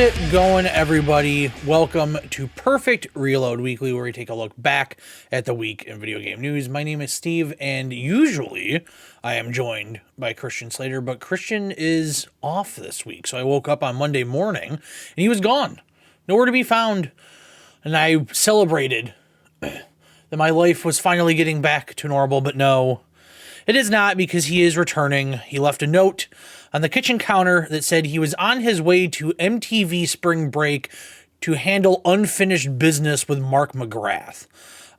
it going, everybody? Welcome to Perfect Reload Weekly, where we take a look back at the week in video game news. My name is Steve, and usually I am joined by Christian Slater, but Christian is off this week. So I woke up on Monday morning, and he was gone. Nowhere to be found. And I celebrated that my life was finally getting back to normal, but no, it is not, because he is returning. He left a note on the kitchen counter that said he was on his way to MTV Spring Break to handle unfinished business with Mark McGrath.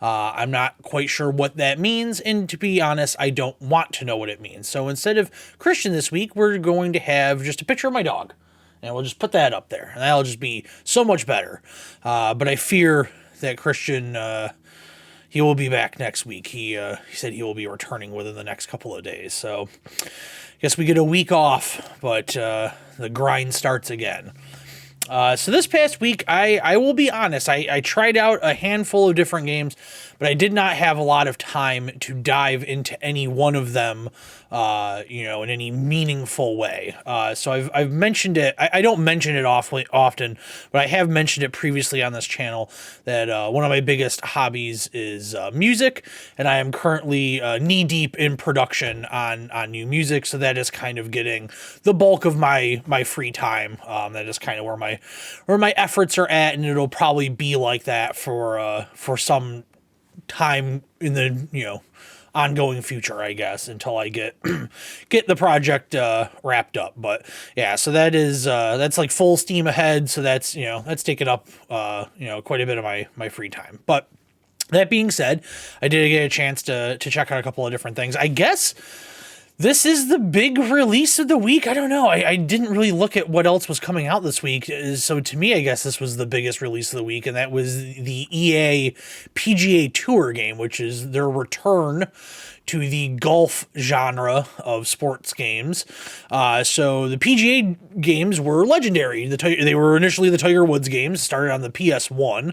I'm not quite sure what that means, and to be honest, I don't want to know what it means. So instead of Christian this week, we're going to have just a picture of my dog, and we'll just put that up there, and that'll just be so much better. But I fear that Christian, he will be back next week. He said he will be returning within the next couple of days. So I guess we get a week off, but the grind starts again. So this past week, I will be honest, I tried out a handful of different games, but I did not have a lot of time to dive into any one of them, in any meaningful way. So I've mentioned it. I don't mention it often, but I have mentioned it previously on this channel that one of my biggest hobbies is music, and I am currently knee deep in production on new music. So that is kind of getting the bulk of my free time. That is kind of where my efforts are at, and it'll probably be like that for some time in the ongoing future, I guess, until I get the project wrapped up. But yeah, so that's like full steam ahead. So that's taken up quite a bit of my free time. But that being said, I did get a chance to check out a couple of different things. I guess this is the big release of the week. I don't know. I didn't really look at what else was coming out this week. So to me, I guess this was the biggest release of the week, and that was the EA PGA Tour game, which is their return to the golf genre of sports games. So the PGA games were legendary. They were initially the Tiger Woods games, started on the PS1.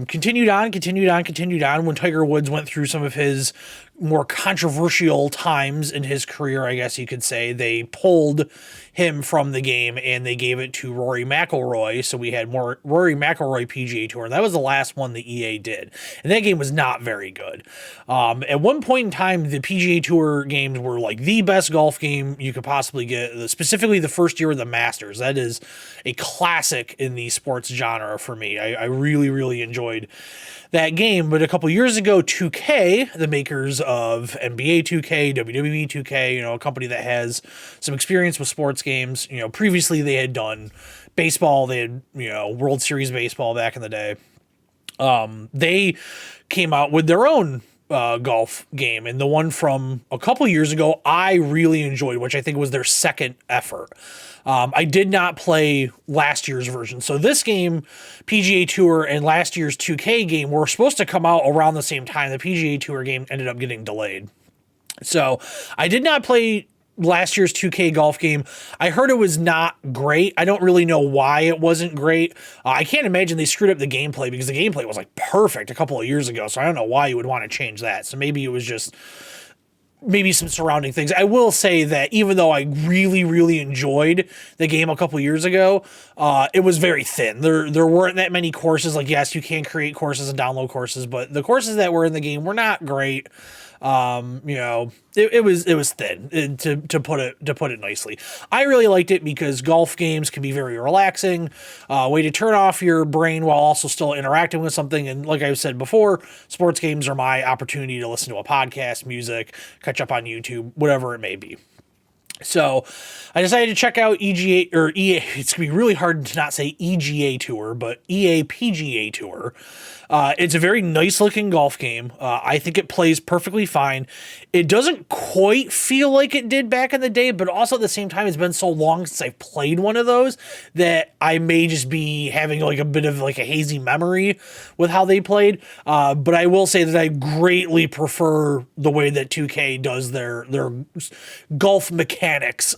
Continued on when Tiger Woods went through some of his more controversial times in his career, I guess you could say. They pulled him from the game and they gave it to Rory McIlroy. So we had more Rory McIlroy PGA Tour, and that was the last one the EA did. And that game was not very good. At one point in time, the PGA Tour games were like the best golf game you could possibly get, specifically the first year of the Masters. That is a classic in the sports genre for me. I really, really enjoyed that game. But a couple years ago, 2K, the makers of NBA 2K, WWE 2K, a company that has some experience with sports games. Previously they had done baseball. They had, World Series baseball back in the day. They came out with their own golf game, and the one from a couple years ago I really enjoyed, which I think was their second effort. I did not play last year's version. So this game, PGA Tour, and last year's 2K game were supposed to come out around the same time. The PGA Tour game ended up getting delayed. So I did not play last year's 2K golf game. I heard it was not great. I don't really know why it wasn't great. I can't imagine they screwed up the gameplay, because the gameplay was like perfect a couple of years ago. So I don't know why you would want to change that. So maybe it was just some surrounding things. I will say that even though I really, really enjoyed the game a couple years ago, it was very thin. There weren't that many courses. Like, yes, you can create courses and download courses, but the courses that were in the game were not great. It was thin, to put it nicely. I really liked it because golf games can be very relaxing, way to turn off your brain while also still interacting with something. And like I've said before, sports games are my opportunity to listen to a podcast, music, catch up on YouTube, whatever it may be. So I decided to check out EGA, or EA. It's gonna be really hard to not say EGA Tour, but EA PGA Tour. It's a very nice looking golf game. I think it plays perfectly fine. It doesn't quite feel like it did back in the day, but also at the same time, it's been so long since I've played one of those that I may just be having like a bit of like a hazy memory with how they played. But I will say that I greatly prefer the way that 2K does their golf mechanics mechanics.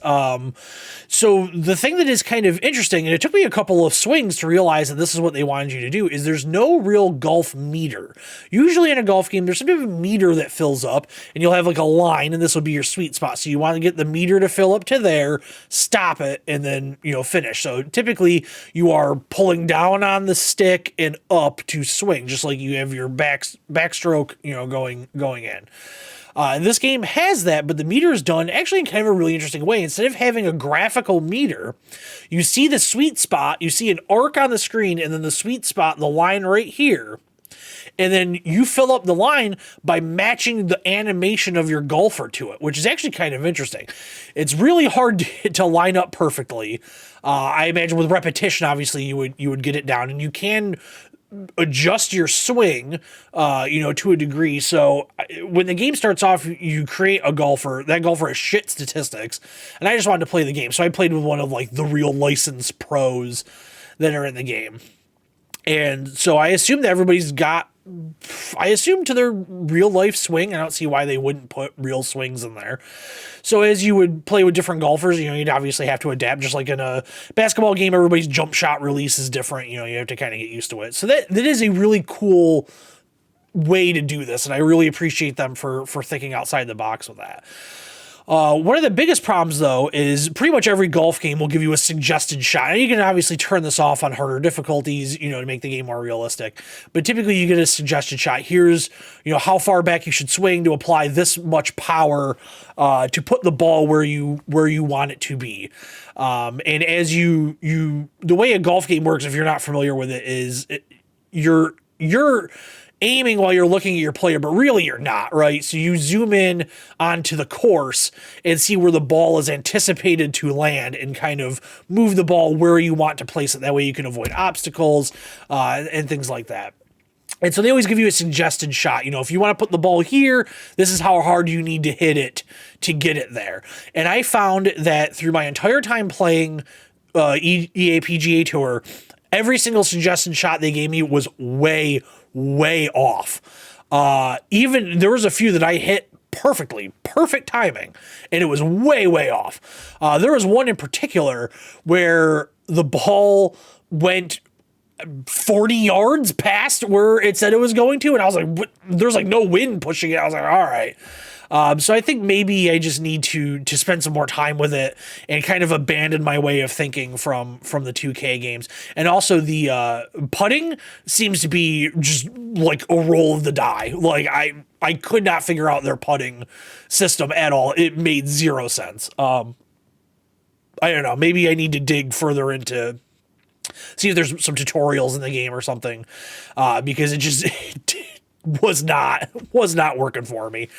So the thing that is kind of interesting, and it took me a couple of swings to realize that this is what they wanted you to do, is there's no real golf meter. Usually in a golf game, there's some type of meter that fills up, and you'll have like a line, and this will be your sweet spot. So you want to get the meter to fill up to there, stop it, and then, finish. So typically you are pulling down on the stick and up to swing, just like you have your backstroke, going in. And this game has that, but the meter is done actually in kind of a really interesting way. Instead of having a graphical meter, you see the sweet spot, you see an arc on the screen, and then the sweet spot, the line right here. And then you fill up the line by matching the animation of your golfer to it, which is actually kind of interesting. It's really hard to line up perfectly. I imagine with repetition, obviously, you would get it down, and you can adjust your swing, to a degree. So when the game starts off, you create a golfer. That golfer has shit statistics, and I just wanted to play the game. So I played with one of like the real licensed pros that are in the game. And so I assume that everybody's got, to their real life swing. I don't see why they wouldn't put real swings in there. So as you would play with different golfers, you'd obviously have to adapt. Just like in a basketball game, everybody's jump shot release is different. You have to kind of get used to it. So that is a really cool way to do this. And I really appreciate them for thinking outside the box with that. One of the biggest problems, though, is pretty much every golf game will give you a suggested shot. And you can obviously turn this off on harder difficulties, to make the game more realistic. But typically you get a suggested shot. Here's, how far back you should swing to apply this much power to put the ball where you want it to be. And as the way a golf game works, if you're not familiar with it, is you're aiming while you're looking at your player, but really you're not, right? So you zoom in onto the course and see where the ball is anticipated to land and kind of move the ball where you want to place it. That way you can avoid obstacles and things like that. And so they always give you a suggested shot. If you want to put the ball here, this is how hard you need to hit it to get it there. And I found that through my entire time playing EA PGA Tour, every single suggested shot they gave me was way off. Even there was a few that I hit perfect timing, and it was way off. There was one in particular where the ball went 40 yards past where it said it was going to, and I was like, there's like no wind pushing it. I was like, all right. So I think maybe I just need to spend some more time with it and kind of abandon my way of thinking from the 2K games. And also the putting seems to be just like a roll of the die. Like I could not figure out their putting system at all. It made zero sense. I don't know. Maybe I need to dig further into see if there's some tutorials in the game or something, because it just was not working for me.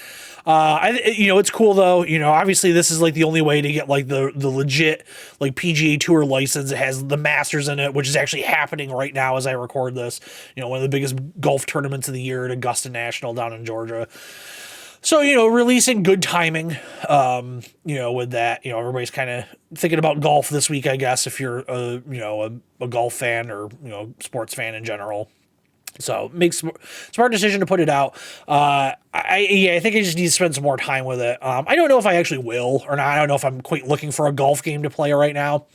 It's cool though. Obviously this is like the only way to get like the legit like PGA Tour license. It has the Masters in it, which is actually happening right now as I record this. One of the biggest golf tournaments of the year at Augusta National down in Georgia. So, releasing good timing, with that, everybody's kind of thinking about golf this week, I guess, if you're a golf fan or, sports fan in general. So makes smart decision to put it out. I think I just need to spend some more time with it. I don't know if I actually will or not. I don't know if I'm quite looking for a golf game to play right now.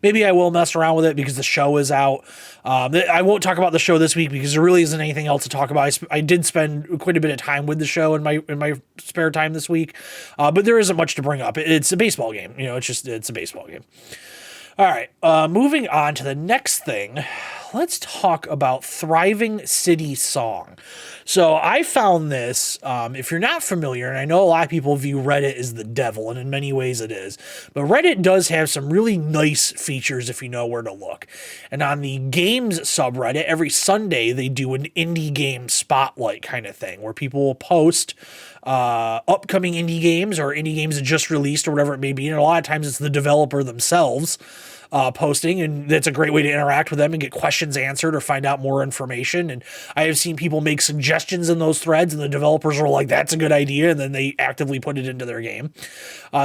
Maybe I will mess around with it because the show is out. I won't talk about the show this week because there really isn't anything else to talk about. I did spend quite a bit of time with the show in my spare time this week, but there isn't much to bring up. It's a baseball game. It's a baseball game. All right, moving on to the next thing, let's talk about Thriving City Song. So I found this, if you're not familiar, and I know a lot of people view Reddit as the devil, and in many ways it is, but Reddit does have some really nice features if you know where to look. And on the games subreddit, every Sunday they do an indie game spotlight kind of thing, where people will post upcoming indie games or indie games that just released or whatever it may be. And a lot of times it's the developer themselves posting, and that's a great way to interact with them and get questions answered or find out more information. And I have seen people make suggestions in those threads, and the developers are like, that's a good idea, and then they actively put it into their game.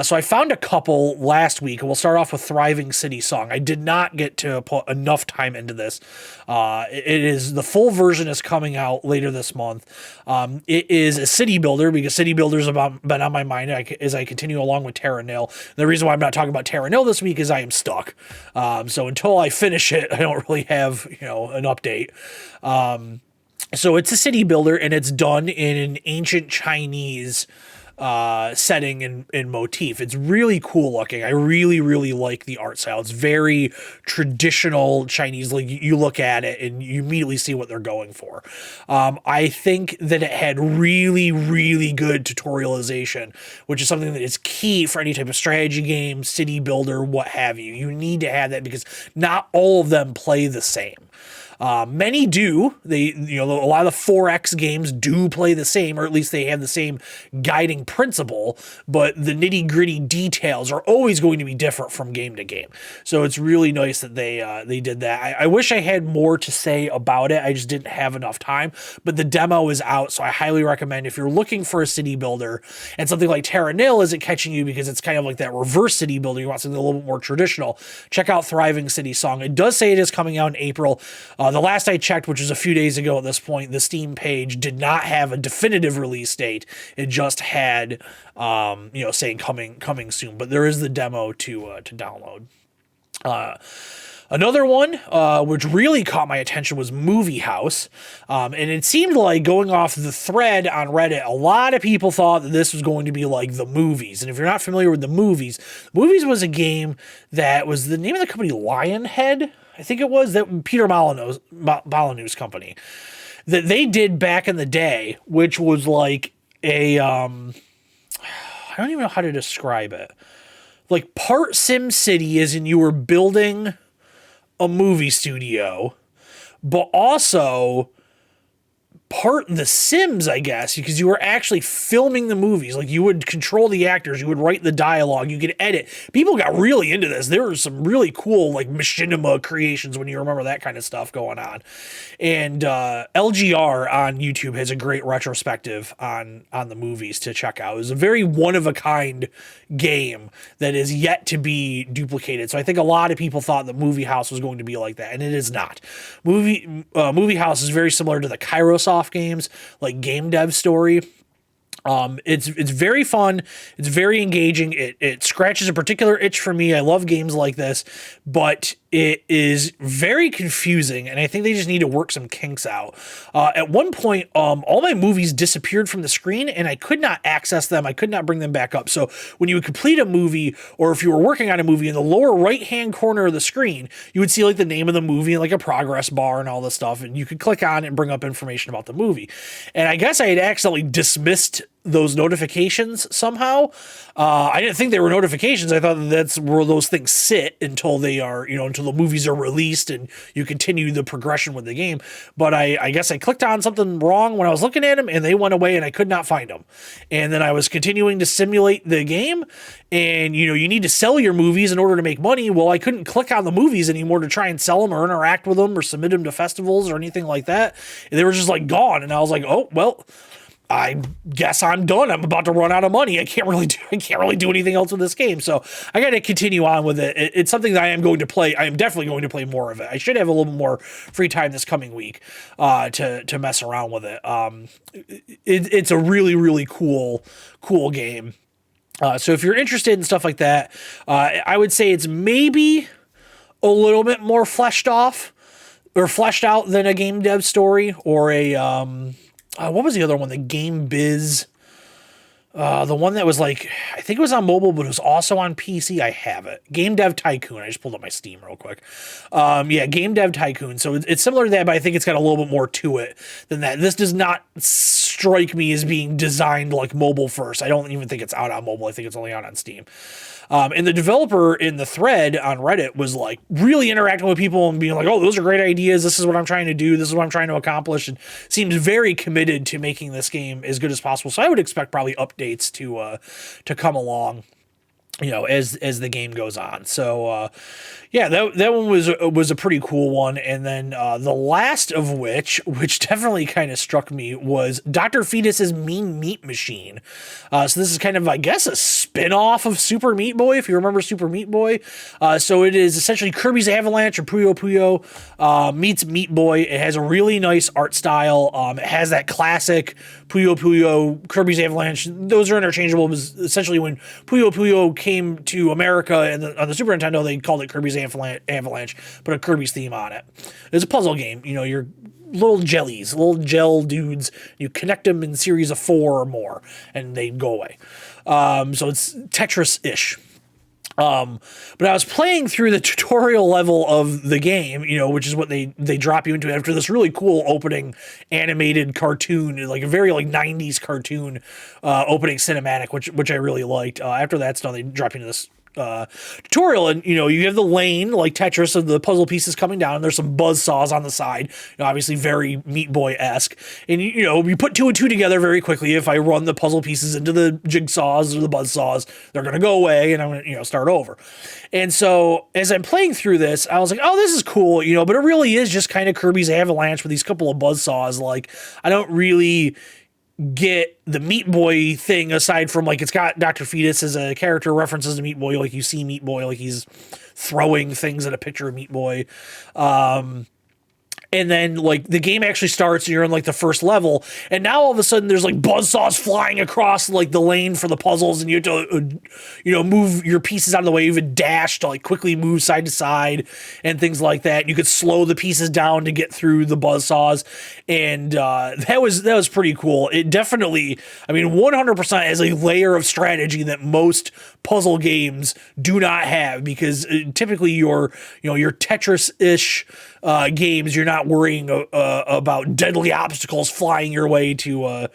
So I found a couple last week, and we'll start off with Thriving City Song. I did not get to put enough time into this. It is, the full version is coming out later this month. It is a city builder, because city builders have been on my mind as I continue along with Terra Nil. The reason why I'm not talking about Terra Nil this week is I am stuck. So until I finish it, I don't really have, an update. So it's a city builder, and it's done in an ancient Chinese setting and motif. It's really cool looking. I really, really like the art style. It's very traditional Chinese. Like, you look at it and you immediately see what they're going for. I think that it had really, really good tutorialization, which is something that is key for any type of strategy game, city builder, what have you. You need to have that, because not all of them play the same. Many do. A lot of the 4X games do play the same, or at least they have the same guiding principle, but the nitty gritty details are always going to be different from game to game. So it's really nice that they did that. I wish I had more to say about it. I just didn't have enough time, but the demo is out. So I highly recommend, if you're looking for a city builder, and something like Terra Nil isn't catching you because it's kind of like that reverse city builder, you want something a little bit more traditional, check out Thriving City Song. It does say it is coming out in April. The last I checked, which was a few days ago at this point, the Steam page did not have a definitive release date. It just had, saying coming soon. But there is the demo to download. Another one, which really caught my attention, was Moviehouse. And it seemed like, going off the thread on Reddit, a lot of people thought that this was going to be like the Movies. And if you're not familiar with the Movies was a game that was the name of the company, Lionhead, I think it was, that Peter Molyneux's company, that they did back in the day, which was like a, I don't even know how to describe it. Like, part Sim City, as in you were building a movie studio, but also part The Sims, I guess, because you were actually filming the movies. Like, you would control the actors, you would write the dialogue, you could edit. People got really into this. There were some really cool, like, machinima creations, when you remember that kind of stuff going on. And LGR on YouTube has a great retrospective on the movies to check out. It was a very one-of-a-kind game that is yet to be duplicated. So I think a lot of people thought that Moviehouse was going to be like that, and it is not. Moviehouse is very similar to the Kairosoft games, like Game Dev Story. It's very fun. It's very engaging. It scratches a particular itch for me. I love games like this, but it is very confusing, and I think they just need to work some kinks out. At one point, all my movies disappeared from the screen, and I could not access them. I could not bring them back up. So when you would complete a movie, or if you were working on a movie, in the lower right-hand corner of the screen, you would see like the name of the movie and like a progress bar and all this stuff, and you could click on it and bring up information about the movie. And I guess I had accidentally dismissed those notifications somehow. I didn't think they were notifications. I thought that's where those things sit until they are, until the movies are released and you continue the progression with the game. But I guess I clicked on something wrong when I was looking at them, and they went away, and I could not find them. And then I was continuing to simulate the game, and you need to sell your movies in order to make money. Well, I couldn't click on the movies anymore to try and sell them or interact with them or submit them to festivals or anything like that. And they were just like gone. And I was like, oh, well, I guess I'm done. I'm about to run out of money. I can't really do anything else with this game. So I got to continue on with it. It's something that I am going to play. I am definitely going to play more of it. I should have a little more free time this coming week to mess around with it. It's a really, really cool game. So if you're interested in stuff like that, I would say it's maybe a little bit more fleshed out than a Game Dev Story or a what was the other one? The Game Biz. The one that was like, I think it was on mobile, but it was also on PC. I have it. Game Dev Tycoon. I just pulled up my Steam real quick. Game Dev Tycoon. So it's similar to that, but I think it's got a little bit more to it than that. This does not strike me as being designed like mobile first. I don't even think it's out on mobile. I think it's only out on Steam. And the developer in the thread on Reddit was like really interacting with people and being like, oh, those are great ideas. This is what I'm trying to do. This is what I'm trying to accomplish. And seems very committed to making this game as good as possible. So I would expect probably updates to come along. as the game goes on. So yeah, that one was a pretty cool one. And then the last of which definitely kind of struck me, was Dr. Fetus's Mean Meat Machine. So this is kind of, I guess, a spin-off of Super Meat Boy, if you remember Super Meat Boy. So it is essentially Kirby's Avalanche or Puyo Puyo meets Meat Boy. It has a really nice art style. It has that classic Puyo Puyo, Kirby's Avalanche. Those are interchangeable. It was essentially when Puyo Puyo came to America and on the Super Nintendo, they called it Kirby's Avalanche, put a Kirby's theme on it. It's a puzzle game. You're little jellies, little gel dudes. You connect them in series of 4 or more, and they go away. So it's Tetris-ish. But I was playing through the tutorial level of the game, which is what they drop you into after this really cool opening animated cartoon, like a very 90s cartoon opening cinematic, which I really liked. After that's done, they drop you into this tutorial, and you have the lane like Tetris of the puzzle pieces coming down, and there's some buzz saws on the side, obviously very Meat Boy-esque, and you put 2 and 2 together very quickly. If I run the puzzle pieces into the jigsaws or the buzz saws, they're gonna go away, and I'm gonna start over. And so as I'm playing through this, I was like, oh, this is cool, but it really is just kind of Kirby's Avalanche with these couple of buzz saws. Like, I don't really get the Meat Boy thing, aside from it's got Dr. Fetus as a character, references to Meat Boy, like you see Meat Boy, like he's throwing things at a picture of Meat Boy. And then the game actually starts and you're in the first level, and now all of a sudden there's buzzsaws flying across the lane for the puzzles, and you have to move your pieces out of the way. You have a dash to quickly move side to side and things like that. You could slow the pieces down to get through the buzzsaws, and that was pretty cool. It definitely, 100% has a layer of strategy that most puzzle games do not have, because typically your Tetris-ish games, you're not worrying about deadly obstacles flying your way to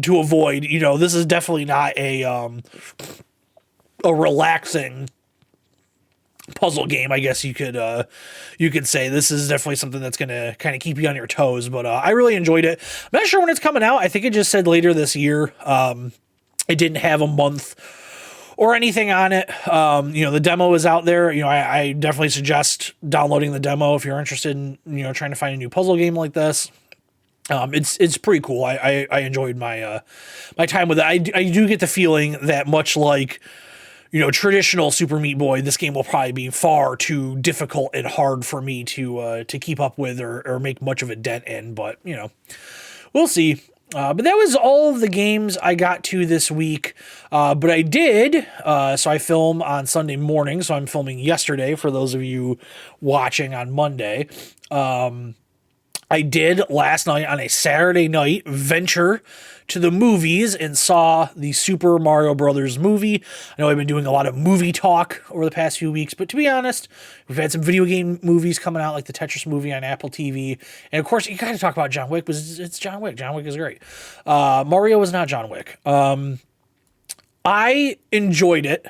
avoid. This is definitely not a relaxing puzzle game, I guess you could say. This is definitely something that's gonna kind of keep you on your toes, but I really enjoyed it. I'm not sure when it's coming out. I think it just said later this year. It didn't have a month or anything on it. The demo is out there. I definitely suggest downloading the demo if you're interested in, trying to find a new puzzle game like this. It's pretty cool. I enjoyed my time with it. I do get the feeling that, much like, traditional Super Meat Boy, this game will probably be far too difficult and hard for me to keep up with or make much of a dent in, but, we'll see. But that was all of the games I got to this week. But I did, so I film on Sunday morning, so I'm filming yesterday for those of you watching on Monday. I did last night, on a Saturday night, venture to the movies and saw the Super Mario Brothers movie. I know I've been doing a lot of movie talk over the past few weeks, but to be honest, we've had some video game movies coming out, like the Tetris movie on Apple TV. And of course, you got to talk about John Wick, because it's John Wick. John Wick is great. Mario is not John Wick. I enjoyed it.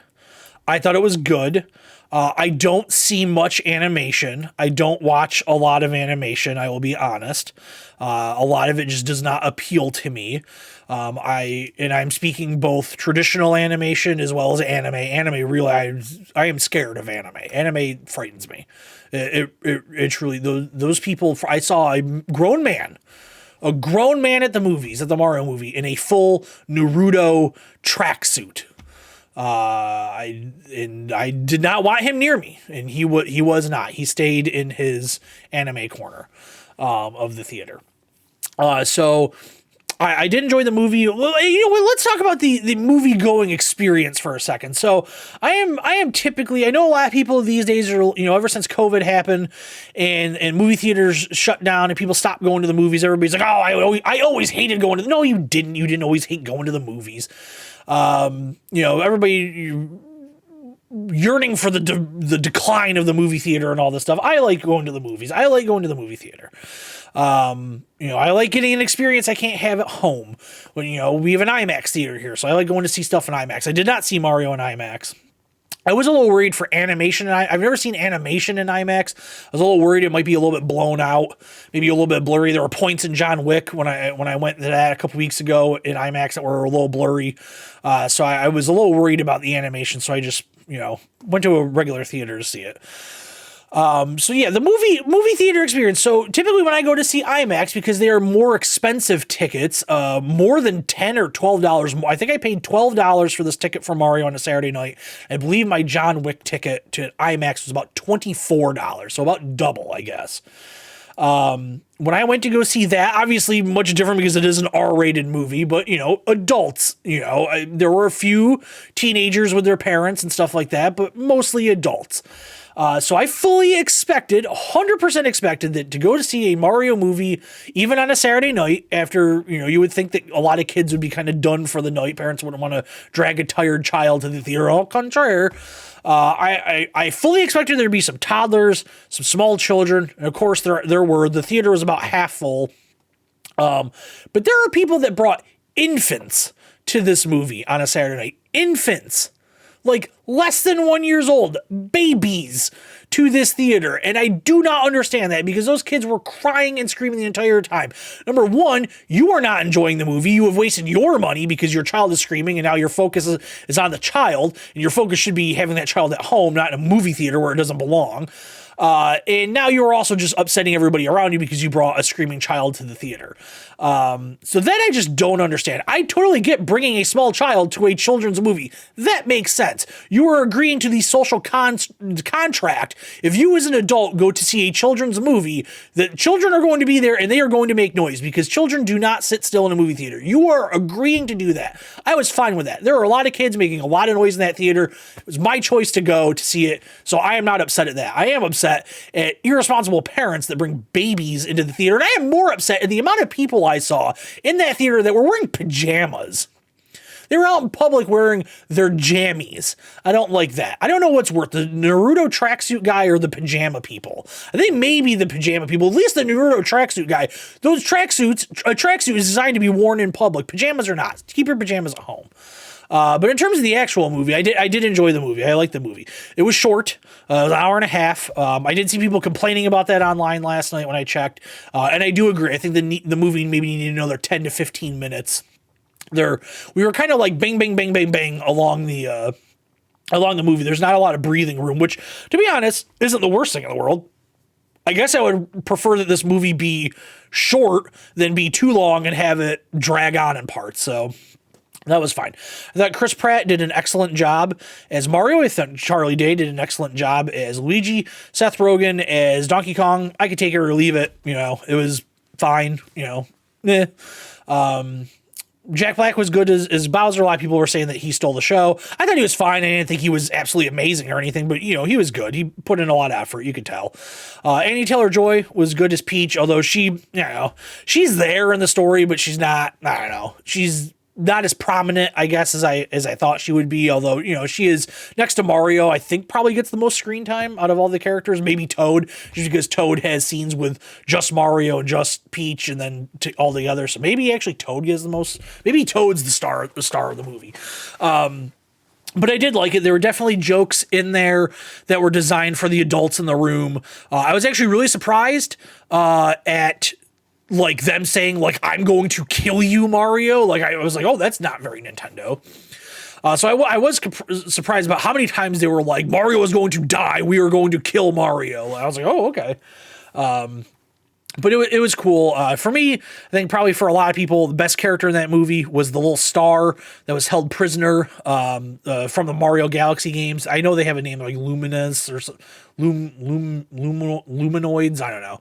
I thought it was good. I don't see much animation. I don't watch a lot of animation, I will be honest. A lot of it just does not appeal to me. I'm speaking both traditional animation as well as anime. Anime, really, I am scared of anime. Anime frightens me. It truly, those people, I saw a grown man at the movies, at the Mario movie, in a full Naruto tracksuit. I did not want him near me, and he was not. He stayed in his anime corner of the theater. So I did enjoy the movie. Well, let's talk about the movie going experience for a second. So I am typically, I know a lot of people these days are, ever since COVID happened and movie theaters shut down and people stopped going to the movies, everybody's like, oh, I always hated going to no, you didn't always hate going to the movies. Everybody yearning for the decline of the movie theater and all this stuff. I like going to the movies. I like going to the movie theater. I like getting an experience I can't have at home. When, we have an IMAX theater here, so I like going to see stuff in IMAX. I did not see Mario in IMAX. I was a little worried for animation. I've never seen animation in IMAX. I was a little worried it might be a little bit blown out, maybe a little bit blurry. There were points in John Wick when I went to that a couple weeks ago in IMAX that were a little blurry. So I was a little worried about the animation. So I just, went to a regular theater to see it. So yeah, the movie theater experience. So typically when I go to see IMAX, because they are more expensive tickets, more than $10 or $12 more. I think I paid $12 for this ticket for Mario on a Saturday night. I believe my John Wick ticket to IMAX was about $24, so about double, I guess. When I went to go see that, obviously much different because it is an R-rated movie, but adults, there were a few teenagers with their parents and stuff like that, but mostly adults. So I fully expected, 100% expected that to go to see a Mario movie, even on a Saturday night, after, you would think that a lot of kids would be kind of done for the night. Parents wouldn't want to drag a tired child to the theater. Au contraire. I fully expected there to be some toddlers, some small children. And of course, there were. The theater was about half full. But there are people that brought infants to this movie on a Saturday night. Infants. Like less than 1 year old, babies to this theater. And I do not understand that because those kids were crying and screaming the entire time. Number one, you are not enjoying the movie. You have wasted your money because your child is screaming and now your focus is on the child. And your focus should be having that child at home, not in a movie theater where it doesn't belong. And now you're also just upsetting everybody around you because you brought a screaming child to the theater. So that I just don't understand. I totally get bringing a small child to a children's movie. That makes sense. You are agreeing to the social contract. If you as an adult go to see a children's movie, the children are going to be there and they are going to make noise because children do not sit still in a movie theater. You are agreeing to do that. I was fine with that. There were a lot of kids making a lot of noise in that theater. It was my choice to go to see it. So I am not upset at that. I am upset at irresponsible parents that bring babies into the theater. And I am more upset at the amount of people I saw in that theater that were wearing pajamas. They were out in public wearing their jammies. I don't like that. I don't know what's worse, the Naruto tracksuit guy or the pajama people. I think maybe the pajama people, at least the Naruto tracksuit guy. Those tracksuits, a tracksuit is designed to be worn in public. Pajamas are not. Keep your pajamas at home. But in terms of the actual movie, I did enjoy the movie. I liked the movie. It was short. It was an hour and a half. I did see people complaining about that online last night when I checked. And I do agree. I think the movie maybe needed another 10 to 15 minutes. We were kind of like bang, bang, bang, bang, bang along the movie. There's not a lot of breathing room, which, to be honest, isn't the worst thing in the world. I guess I would prefer that this movie be short than be too long and have it drag on in parts. So that was fine. I thought Chris Pratt did an excellent job as Mario. I thought Charlie Day did an excellent job as Luigi. Seth Rogen as Donkey Kong. I could take it or leave it. It was fine. Jack Black was good as Bowser. A lot of people were saying that he stole the show. I thought he was fine. I didn't think he was absolutely amazing or anything, but he was good. He put in a lot of effort. You could tell. Anya Taylor-Joy was good as Peach, although she's there in the story, but she's not. I don't know. She's not as prominent, I guess, as I thought she would be. Although she is next to Mario. I think probably gets the most screen time out of all the characters. Maybe Toad, just because Toad has scenes with just Mario and just Peach, and then all the others. So maybe actually Toad gets the most. Maybe Toad's the star of the movie. But I did like it. There were definitely jokes in there that were designed for the adults in the room. I was actually really surprised at like them saying like, "I'm going to kill you, Mario." Like I was like, oh, that's not very Nintendo. So I was surprised about how many times they were like, Mario is going to die. We are going to kill Mario. I was like, oh, okay. But it was cool. For me, I think probably for a lot of people, the best character in that movie was the little star that was held prisoner from the Mario Galaxy games. I know they have a name like Luminous or Luminoids. I don't know.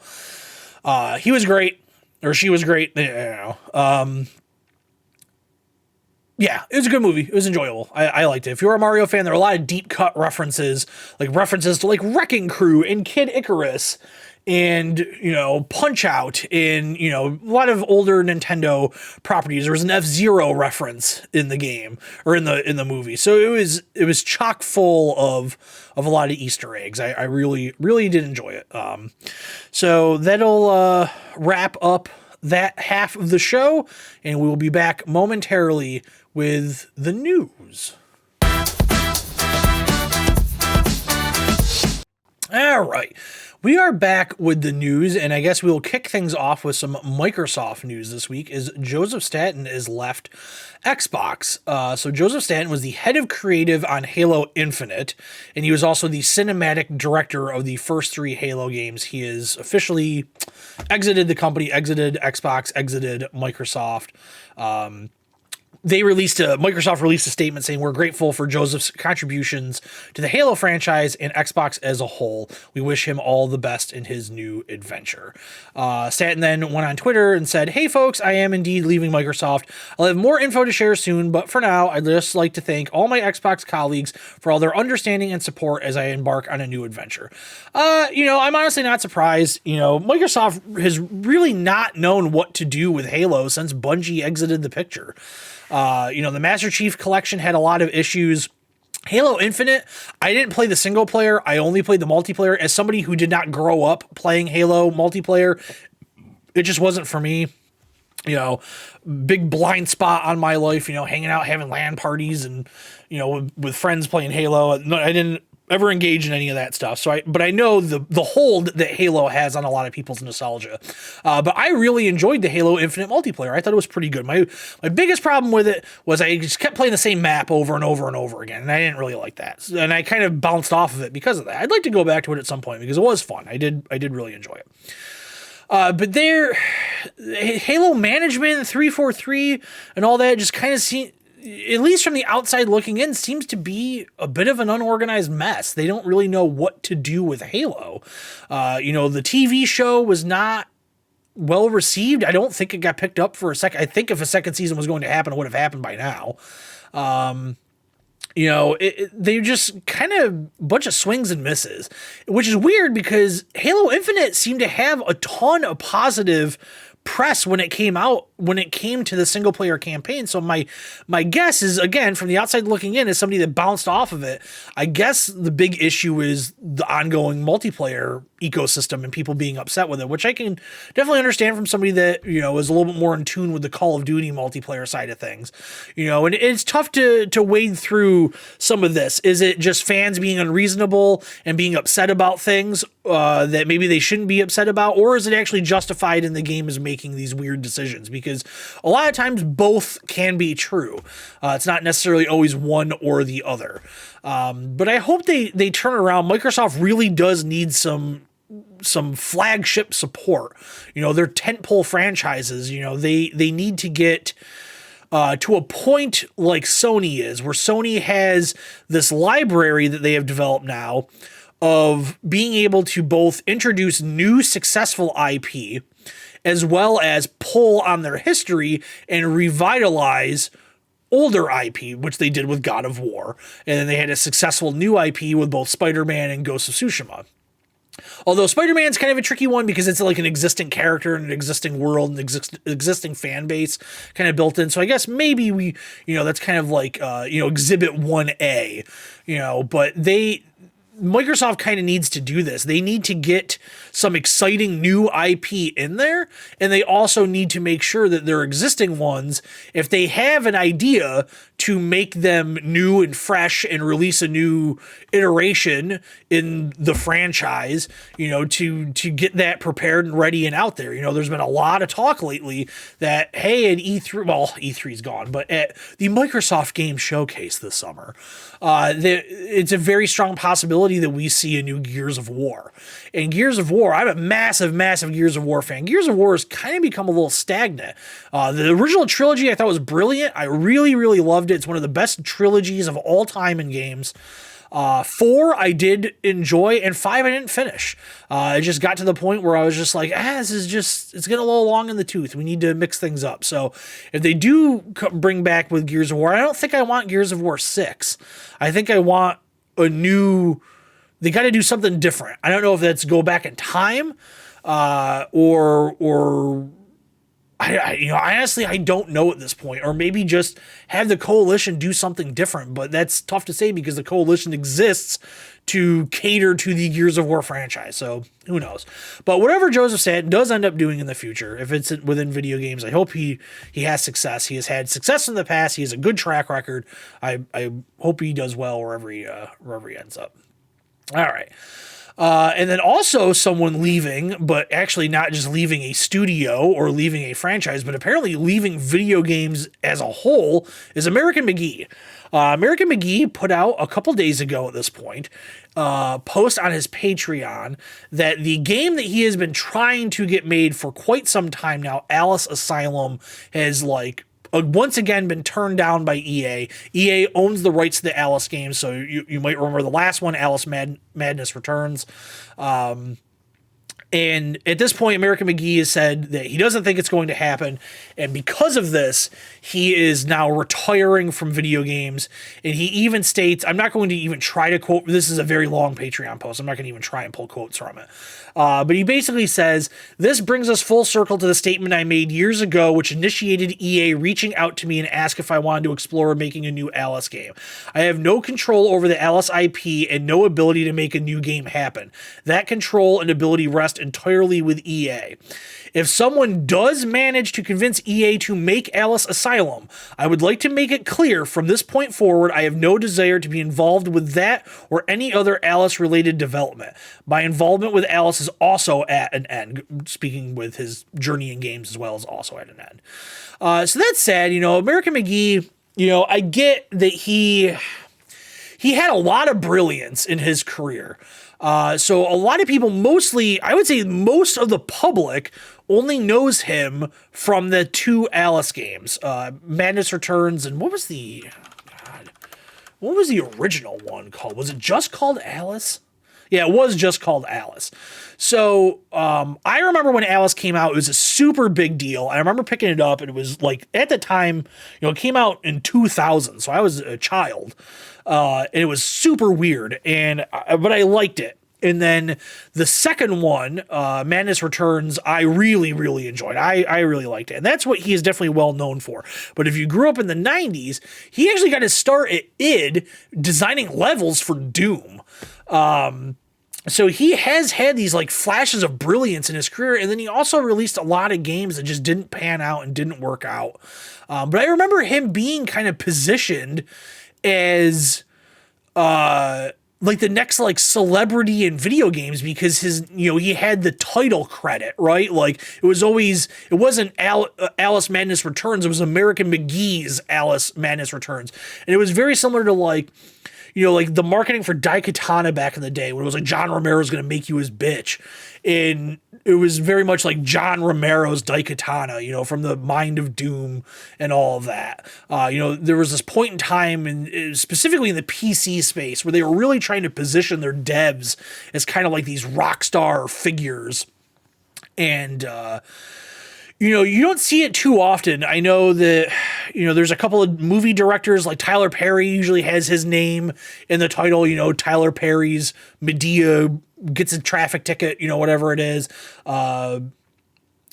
He was great. Or she was great. I don't know. Yeah, it was a good movie. It was enjoyable. I liked it. If you're a Mario fan, there are a lot of deep cut references to like Wrecking Crew and Kid Icarus and, Punch Out and, a lot of older Nintendo properties. There was an F-Zero reference in the game or in the movie. So it was chock full of a lot of Easter eggs. I really, really did enjoy it. So that'll wrap up that half of the show, and we will be back momentarily with the news. All right. We are back with the news, and I guess we'll kick things off with some Microsoft news this week. Is Joseph Staten is left Xbox. So Joseph Staten was the head of creative on Halo Infinite, and he was also the cinematic director of the first 3 Halo games. He is officially exited the company, exited Xbox, exited Microsoft. Microsoft released a statement saying, "We're grateful for Joseph's contributions to the Halo franchise and Xbox as a whole. We wish him all the best in his new adventure." Staten then went on Twitter and said, "Hey folks, I am indeed leaving Microsoft. I'll have more info to share soon, but for now, I'd just like to thank all my Xbox colleagues for all their understanding and support as I embark on a new adventure." I'm honestly not surprised. Microsoft has really not known what to do with Halo since Bungie exited the picture. The Master Chief Collection had a lot of issues. Halo Infinite, I didn't play the single player. I only played the multiplayer. As somebody who did not grow up playing Halo multiplayer, it just wasn't for me. Big blind spot on my life, hanging out, having LAN parties and, with friends playing Halo. I didn't ever engage in any of that stuff. But I know the hold that Halo has on a lot of people's nostalgia. But I really enjoyed the Halo Infinite multiplayer. I thought it was pretty good. My biggest problem with it was I just kept playing the same map over and over and over again, and I didn't really like that. And I kind of bounced off of it because of that. I'd like to go back to it at some point because it was fun. I did really enjoy it. But Halo management, 343 and all that just kind of seems, at least from the outside looking in, seems to be a bit of an unorganized mess. They don't really know what to do with Halo. The TV show was not well received. I don't think it got picked up for a second. I think if a second season was going to happen, it would have happened by now. They just kind of a bunch of swings and misses, which is weird because Halo Infinite seemed to have a ton of positive press when it came to the single player campaign. So my guess is, again, from the outside looking in, as somebody that bounced off of it, I guess the big issue is the ongoing multiplayer ecosystem and people being upset with it, which I can definitely understand from somebody that, is a little bit more in tune with the Call of Duty multiplayer side of things, and it's tough to wade through some of this. Is it just fans being unreasonable and being upset about things that maybe they shouldn't be upset about, or is it actually justified in the game is making these weird decisions? Because a lot of times both can be true. It's not necessarily always one or the other. But I hope they turn around. Microsoft really does need some flagship support. Their tentpole franchises, they need to get to a point like Sony is, where Sony has this library that they have developed now of being able to both introduce new successful IP as well as pull on their history and revitalize older IP, which they did with God of War. And then they had a successful new IP with both Spider-Man and Ghost of Tsushima. Although Spider-Man's kind of a tricky one because it's like an existing character and an existing world and existing fan base kind of built in. So I guess maybe that's kind of like, Exhibit 1A, but Microsoft kind of needs to do this. They need to get some exciting new IP in there, and they also need to make sure that their existing ones, if they have an idea, to make them new and fresh and release a new iteration in the franchise, to get that prepared and ready and out there. There's been a lot of talk lately that, hey, at E3, well, E3's gone, but at the Microsoft Game Showcase this summer, it's a very strong possibility that we see a new Gears of War. And Gears of War, I'm a massive, massive Gears of War fan. Gears of War has kind of become a little stagnant. The original trilogy I thought was brilliant. I really, really loved it. It's one of the best trilogies of all time in games. 4 I did enjoy, and 5 I didn't finish. It just got to the point where I was just like, it's getting a little long in the tooth. We need to mix things up. So if they do bring back with Gears of War, I don't think I want Gears of War 6. I think I want they got to do something different. I don't know if that's go back in time, or honestly, I don't know at this point, or maybe just have the Coalition do something different, but that's tough to say because the Coalition exists to cater to the Gears of War franchise. So who knows? But whatever Joseph Staten does end up doing in the future, if it's within video games, I hope he has success. He has had success in the past. He has a good track record. I hope he does well wherever he ends up. All right. And then also someone leaving, but actually not just leaving a studio or leaving a franchise, but apparently leaving video games as a whole, is American McGee. American McGee put out a couple days ago at this point, post on his Patreon that the game that he has been trying to get made for quite some time now, Alice Asylum, has once again been turned down by EA. EA owns the rights to the Alice games, so you might remember the last one, Alice Madness Returns. And at this point, American McGee has said that he doesn't think it's going to happen. And because of this, he is now retiring from video games. And he even states, I'm not going to even try to quote, this is a very long Patreon post, I'm not going to even try and pull quotes from it. But he basically says, this brings us full circle to the statement I made years ago, which initiated EA reaching out to me and asked if I wanted to explore making a new Alice game. I have no control over the Alice IP and no ability to make a new game happen. That control and ability rest entirely with EA. If someone does manage to convince EA to make Alice Asylum, I would like to make it clear from this point forward, I have no desire to be involved with that or any other Alice-related development. My involvement with Alice is also at an end. Speaking with his journey in games as well is also at an end. So that's sad. American McGee, I get that he had a lot of brilliance in his career. So a lot of people, mostly, I would say most of the public, only knows him from the two Alice games, Madness Returns, and what was the original one called? Was it just called Alice? Yeah, it was just called Alice. So I remember when Alice came out, it was a super big deal. I remember picking it up, and it was at the time, it came out in 2000, so I was a child, and it was super weird, but I liked it. And then the second one, Madness Returns, I really, really enjoyed. I really liked it. And that's what he is definitely well known for. But if you grew up in the 90s, he actually got his start at id designing levels for Doom. So he has had these flashes of brilliance in his career. And then he also released a lot of games that just didn't pan out and didn't work out. But I remember him being kind of positioned as the next celebrity in video games because he had the title credit, right? It wasn't Alice Madness Returns, it was American McGee's Alice Madness Returns. And it was very similar to the marketing for Daikatana back in the day when it was John Romero's going to make you his bitch. And it was very much like John Romero's Daikatana, from the Mind of Doom and all of that. There was this point in time, specifically in the PC space, where they were really trying to position their devs as kind of these rock star figures. And, you don't see it too often. I know that, there's a couple of movie directors like Tyler Perry usually has his name in the title, Tyler Perry's Medea gets a traffic ticket, whatever it is.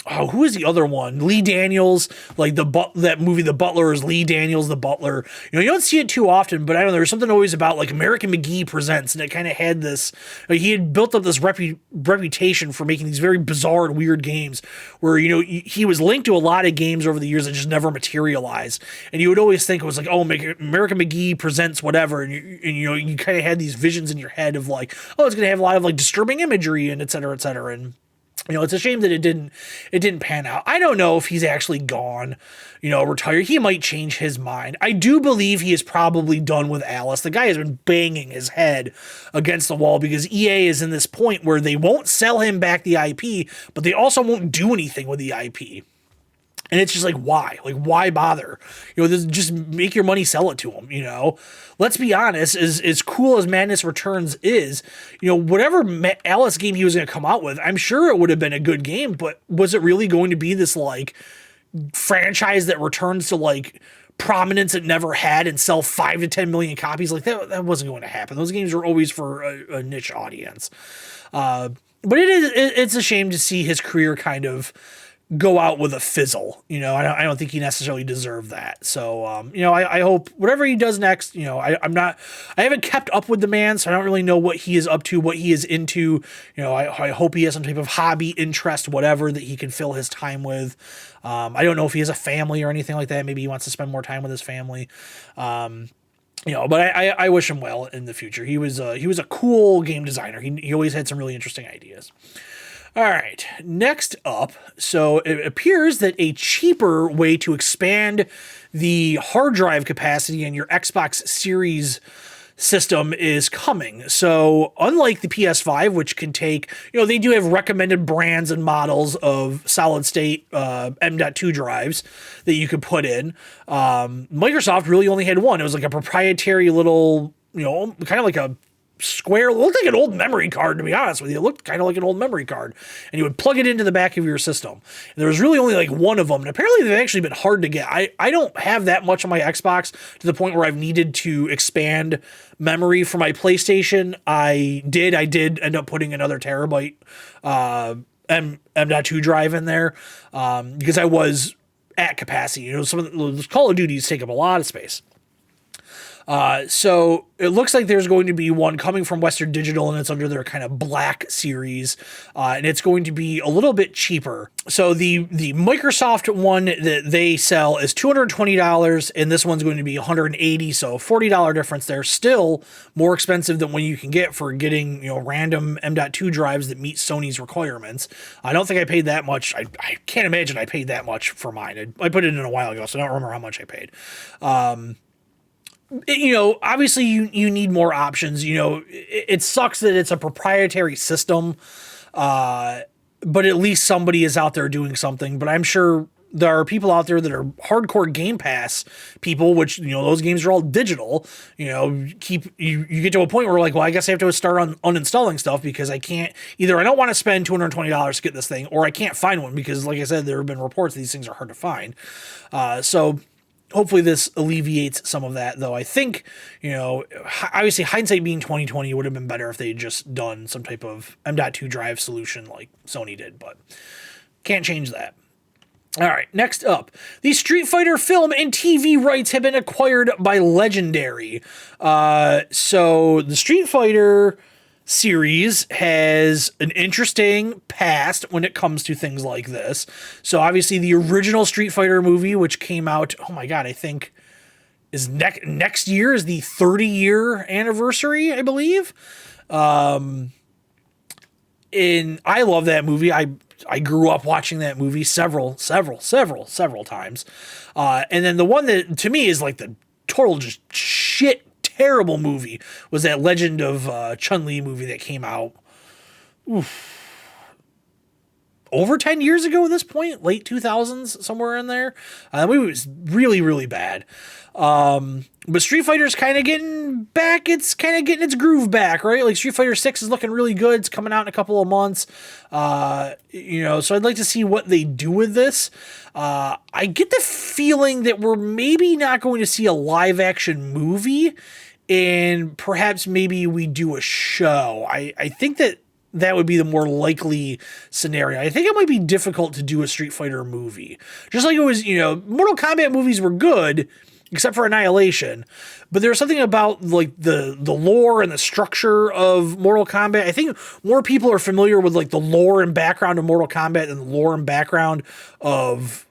Who is the other one? Lee Daniels, that movie, The Butler, is Lee Daniels, the butler. You don't see it too often, but I don't know, there's something always about American McGee Presents, and it kind of had this, he had built up this reputation for making these very bizarre and weird games where, he was linked to a lot of games over the years that just never materialized. And you would always think it was American McGee Presents whatever. And you kind of had these visions in your head of it's going to have a lot of disturbing imagery and et cetera, et cetera. And, it's a shame that it didn't pan out. I don't know if he's actually gone, retired. He might change his mind. I do believe he is probably done with Alice. The guy has been banging his head against the wall because EA is in this point where they won't sell him back the IP, but they also won't do anything with the IP. And it's just why? Why bother? Just make your money, sell it to them, Let's be honest, as cool as Madness Returns is, whatever Alice game he was going to come out with, I'm sure it would have been a good game, but was it really going to be this, franchise that returns to, prominence it never had and sell 5 to 10 million copies? That wasn't going to happen. Those games are always for a niche audience. But it's a shame to see his career kind of go out with a fizzle. I don't think he necessarily deserved that. So, I hope whatever he does next, I haven't kept up with the man, so I don't really know what he is up to, what he is into. I hope he has some type of hobby, interest, whatever that he can fill his time with. I don't know if he has a family or anything like that. Maybe he wants to spend more time with his family. But I wish him well in the future. He was a cool game designer. He always had some really interesting ideas. All right, next up. So it appears that a cheaper way to expand the hard drive capacity in your Xbox Series system is coming. So unlike the PS5, which can take, they do have recommended brands and models of solid state M.2 drives that you could put in. Microsoft really only had one. It was like a proprietary little, kind of like a square, it looked like an old memory card, to be honest with you. It looked kind of like an old memory card, and you would plug it into the back of your system. And there was really only like one of them, and apparently they've actually been hard to get. I don't have that much on my Xbox to the point where I've needed to expand memory for my PlayStation. I did end up putting another terabyte M.2 drive in there because I was at capacity. Some of those Call of Duties take up a lot of space. So it looks like there's going to be one coming from Western Digital, and it's under their kind of Black series, and it's going to be a little bit cheaper. So the Microsoft one that they sell is $220, and this one's going to be $180, so $40 difference there. Still more expensive than what you can get for getting random M.2 drives that meet Sony's requirements. I don't think I paid that much. I can't imagine I paid that much for mine. I put it in a while ago, so I don't remember how much I paid. Obviously you need more options. It sucks that it's a proprietary system, but at least somebody is out there doing something. But I'm sure there are people out there that are hardcore Game Pass people, which, those games are all digital. You get to a point where like, well, I guess I have to start uninstalling stuff because I can't, either I don't want to spend $220 to get this thing, or I can't find one because, like I said, there have been reports these things are hard to find. So hopefully this alleviates some of that, though. I think, obviously hindsight being 2020, it would have been better if they had just done some type of M.2 drive solution like Sony did, but can't change that. All right, next up, the Street Fighter film and TV rights have been acquired by Legendary. So the Street Fighter series has an interesting past when it comes to things like this. So obviously the original Street Fighter movie, which came out, oh my God, I think is next year is the 30-year anniversary, I believe. And I love that movie. I grew up watching that movie several times. And then the one that to me is like the total just shit terrible movie was that Legend of Chun-Li movie that came out over 10 years ago at this point, late 2000s, somewhere in there. The movie was really, really bad. But Street Fighter's kind of getting back. It's kind of getting its groove back, right? Like Street Fighter 6 is looking really good. It's coming out in a couple of months. So I'd like to see what they do with this. I get the feeling that we're maybe not going to see a live action movie, and perhaps maybe we do a show. I think that would be the more likely scenario. I think it might be difficult to do a Street Fighter movie. Just like it was, Mortal Kombat movies were good, except for Annihilation. But there's something about like the lore and the structure of Mortal Kombat. I think more people are familiar with like the lore and background of Mortal Kombat than the lore and background of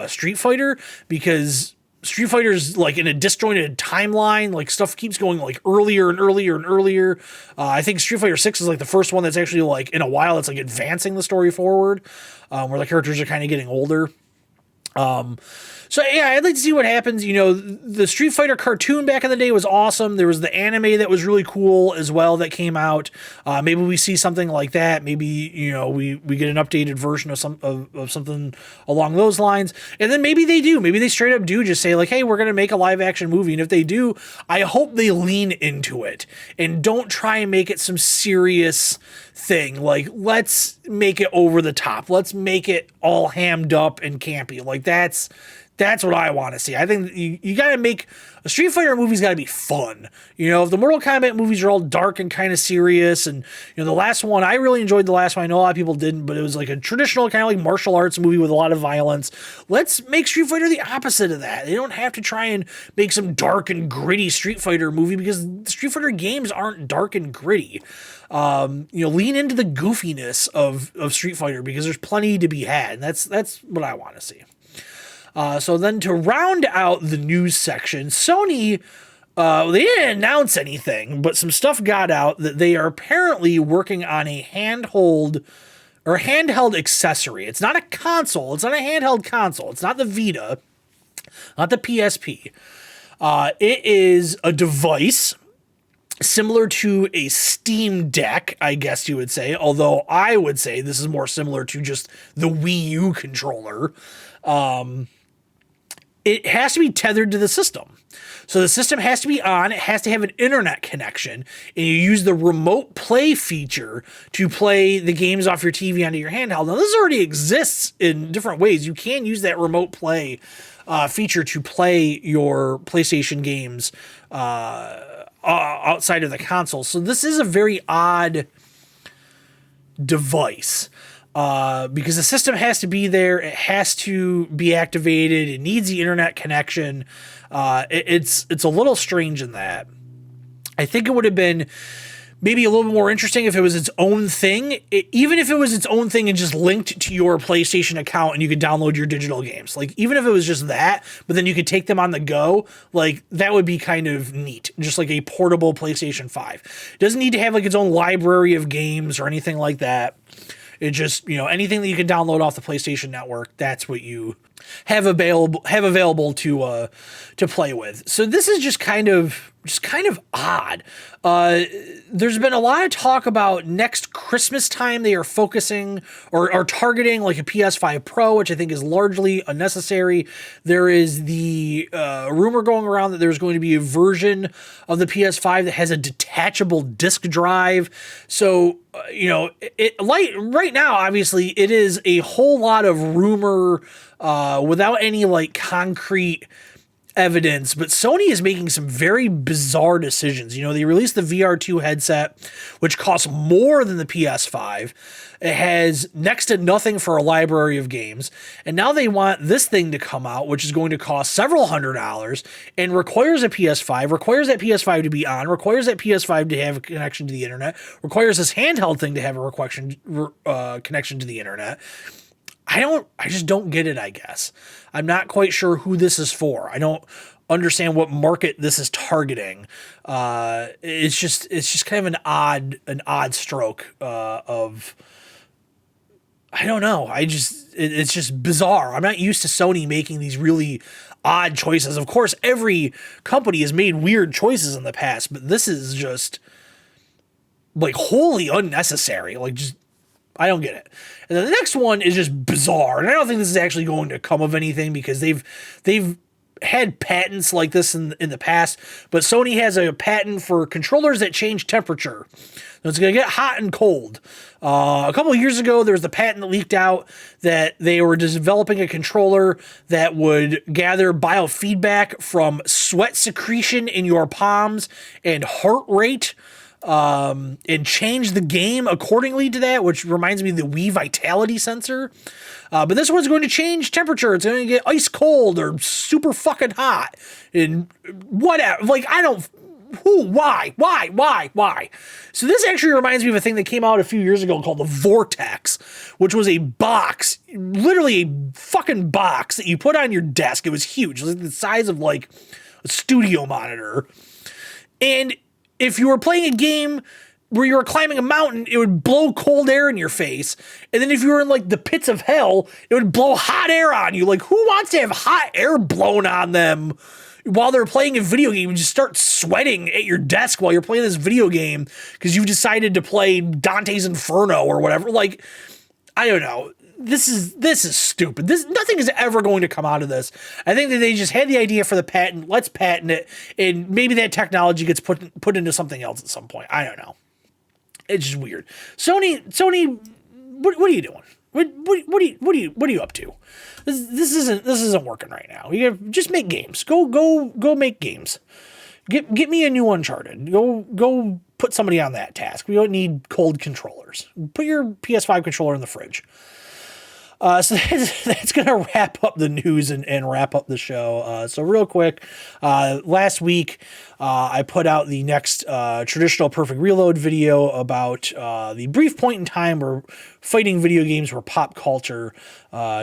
Street Fighter, because Street Fighter's like in a disjointed timeline, like stuff keeps going like earlier and earlier and earlier. I think Street Fighter 6 is like the first one that's actually like in a while that's like advancing the story forward, where the characters are kind of getting older. So yeah, I'd like to see what happens. The Street Fighter cartoon back in the day was awesome. There was the anime that was really cool as well that came out. Maybe we see something like that. Maybe, we get an updated version of something along those lines. And then maybe they do. Maybe they straight up do just say like, hey, we're going to make a live action movie. And if they do, I hope they lean into it and don't try and make it some serious thing. Like, let's make it over the top. Let's make it all hammed up and campy. Like that's what I want to see. I think you got to make a Street Fighter movie's got to be fun. If the Mortal Kombat movies are all dark and kind of serious, and the last one, I really enjoyed the last one. I know a lot of people didn't, but it was like a traditional kind of like martial arts movie with a lot of violence. Let's make Street Fighter the opposite of that. They don't have to try and make some dark and gritty Street Fighter movie, because the Street Fighter games aren't dark and gritty. Lean into the goofiness of Street Fighter, because there's plenty to be had. That's what I want to see. So then to round out the news section, Sony They didn't announce anything, but some stuff got out that they are apparently working on a handheld accessory. It's not a console. It's not a handheld console. It's not the Vita, not the PSP. It is a device similar to a Steam Deck, I guess you would say, although I would say this is more similar to just the Wii U controller. It has to be tethered to the system. So the system has to be on, it has to have an internet connection, and you use the remote play feature to play the games off your TV onto your handheld. Now, this already exists in different ways. You can use that remote play feature to play your PlayStation games outside of the console. So this is a very odd device. Because the system has to be there, it has to be activated, it needs the internet connection. It's a little strange in that. I think it would have been maybe a little bit more interesting if it was its own thing, even if it was its own thing and just linked to your PlayStation account and you could download your digital games. Like, even if it was just that, but then you could take them on the go, like, that would be kind of neat. Just like a portable PlayStation 5. It doesn't need to have like its own library of games or anything like that. It just, anything that you can download off the PlayStation Network, that's what you have available to play with. So this is just kind of odd. There's been a lot of talk about next Christmas time they are focusing or targeting like a PS5 Pro, which I think is largely unnecessary. There is the rumor going around that there's going to be a version of the PS5 that has a detachable disk drive. So, right now, obviously, it is a whole lot of rumor without any like concrete evidence, but Sony is making some very bizarre decisions. They released the VR2 headset, which costs more than the PS5. It has next to nothing for a library of games. And now they want this thing to come out, which is going to cost several $100s and requires a PS5, requires that PS5 to be on, requires that PS5 to have a connection to the internet, requires this handheld thing to have a connection to the internet. I just don't get it, I guess. I'm not quite sure who this is for. I don't understand what market this is targeting. It's just kind of an odd stroke of, I don't know. It's just bizarre. I'm not used to Sony making these really odd choices. Of course, every company has made weird choices in the past, but this is just like wholly unnecessary. Like, just, I don't get it. And then the next one is just bizarre. And I don't think this is actually going to come of anything because they've had patents like this in the past, but Sony has a patent for controllers that change temperature. So it's going to get hot and cold. A couple of years ago, there was the patent that leaked out that they were developing a controller that would gather biofeedback from sweat secretion in your palms and heart rate, and change the game accordingly to that, which reminds me of the Wii Vitality sensor. But this one's going to change temperature. It's going to get ice cold or super fucking hot and whatever. Like, why? So this actually reminds me of a thing that came out a few years ago called the Vortex, which was a box, literally a fucking box that you put on your desk. It was huge. It was like the size of like a studio monitor. And if you were playing a game where you were climbing a mountain, it would blow cold air in your face. And then if you were in like the pits of hell, it would blow hot air on you. Like, who wants to have hot air blown on them while they're playing a video game and just start sweating at your desk while you're playing this video game because you've decided to play Dante's Inferno or whatever? Like, I don't know. This is stupid. Nothing is ever going to come out of this. I think that they just had the idea for the patent. Let's patent it, and maybe that technology gets put into something else at some point. I don't know. It's just weird. Sony, what are you doing? What are you up to? This isn't working right now. You gotta just make games. Go make games. Get me a new Uncharted. Go put somebody on that task. We don't need cold controllers. Put your PS5 controller in the fridge. So that's going to wrap up the news and wrap up the show. So real quick, last week, I put out the next traditional Perfect Reload video about the brief point in time where fighting video games were pop culture,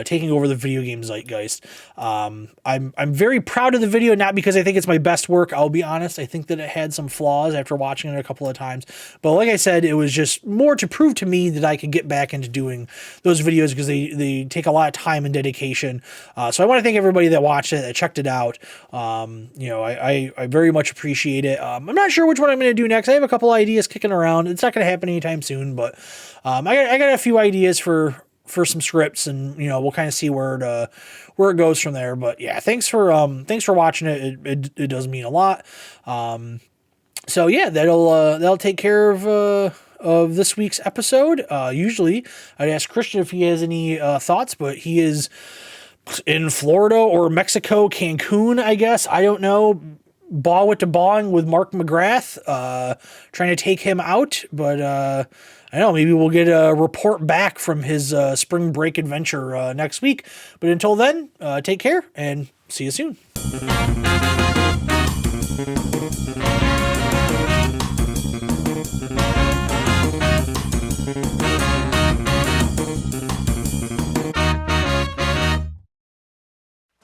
taking over the video game zeitgeist. I'm very proud of the video, not because I think it's my best work. I'll be honest. I think that it had some flaws after watching it a couple of times. But like I said, it was just more to prove to me that I could get back into doing those videos because they take a lot of time and dedication. So I want to thank everybody that watched it, that checked it out. I very much appreciate it. I'm not sure which one I'm going to do next. I have a couple ideas kicking around. It's not going to happen anytime soon, but I got a few ideas for some scripts, and we'll kind of see where it goes from there. But yeah, thanks for watching it. It does mean a lot. So yeah, that'll take care of this week's episode. Usually I'd ask Christian if he has any thoughts, but he is in Florida or Mexico, Cancun, I guess. I don't know. Baw with the bawing with Mark McGrath, trying to take him out, but I don't know, maybe we'll get a report back from his spring break adventure next week. But until then, take care and see you soon.